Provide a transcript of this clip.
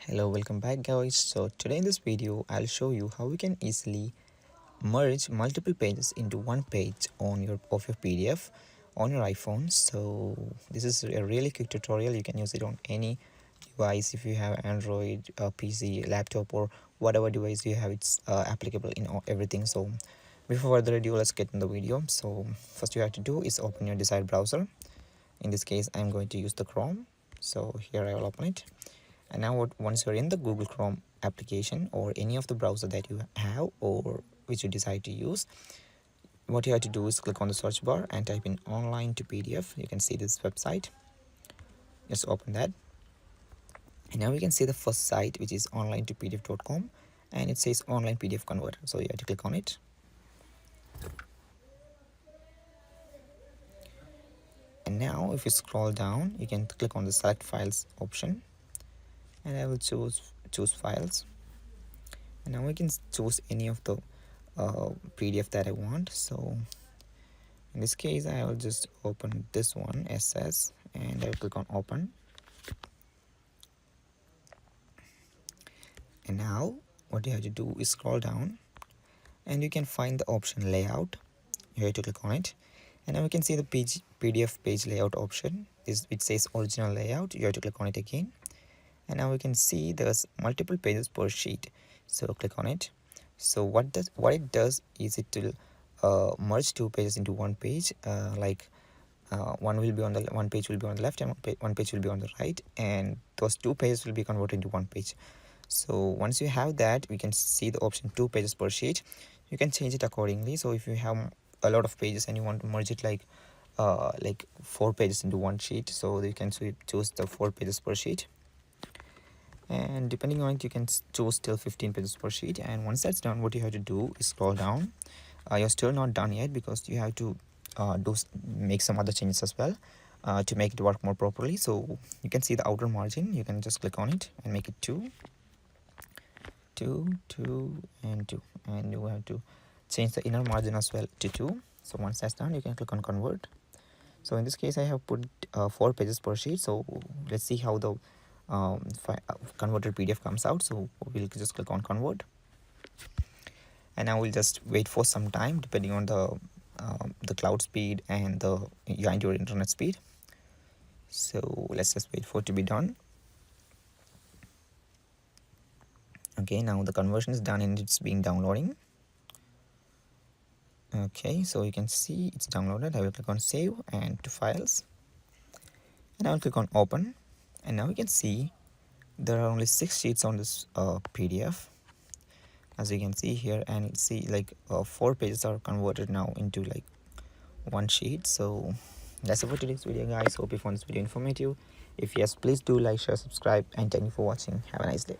Hello, welcome back guys. So today in this video I'll show you how we can easily merge multiple pages into one page on your PDF on your iPhone. So this is a really quick tutorial. You can use it on any device. If you have Android, PC, laptop, or whatever device you have, it's applicable in everything. So before further ado, let's get in the video. So first you have to do is open your desired browser. In this case I'm going to use the Chrome. So here I will open it. And now once you're in the Google Chrome application or any of the browser that you have or which you decide to use, what you have to do is click on the search bar and type in online to PDF. You can see this website. Just open that, and now we can see the first site, which is online to pdf.com, and it says online PDF converter. So you have to click on it. And now if you scroll down, you can click on the select files option, and I will choose files. And now we can choose any of the PDF that I want. So in this case I will just open this one, SS, and I will click on open. And now what you have to do is scroll down, and you can find the option layout. You have to click on it, and now we can see the PDF page layout option. It says original layout. You have to click on it again, and now we can see there's multiple pages per sheet. So click on it. So what it does is it will merge two pages into one page. One page will be on the left, and one page will be on the right, and those two pages will be converted into one page. So once you have that, we can see the option 2 pages per sheet. You can change it accordingly. So if you have a lot of pages and you want to merge it like 4 pages into one sheet, so you can choose the 4 pages per sheet, and depending on it you can choose till 15 pages per sheet. And once that's done, what you have to do is scroll down. You're still not done yet, because you have to make some other changes as well to make it work more properly. So you can see the outer margin. You can just click on it and make it 2, 2, 2, and 2, and you have to change the inner margin as well to 2. So once that's done, you can click on convert. So in this case I have put 4 pages per sheet. So let's see how the converted PDF comes out. So we'll just click on convert, and now we'll just wait for some time depending on the cloud speed and your internet speed. So let's just wait for it to be done. Okay, now the conversion is done and it's being downloading. Okay, so you can see it's downloaded. I will click on save and to files, and I will click on open, and now you can see there are only 6 sheets on this PDF, as you can see here, and see 4 pages are converted now into like one sheet. So that's it for today's video, guys. Hope you found this video informative. If yes, please do like, share, subscribe, and thank you for watching. Have a nice day.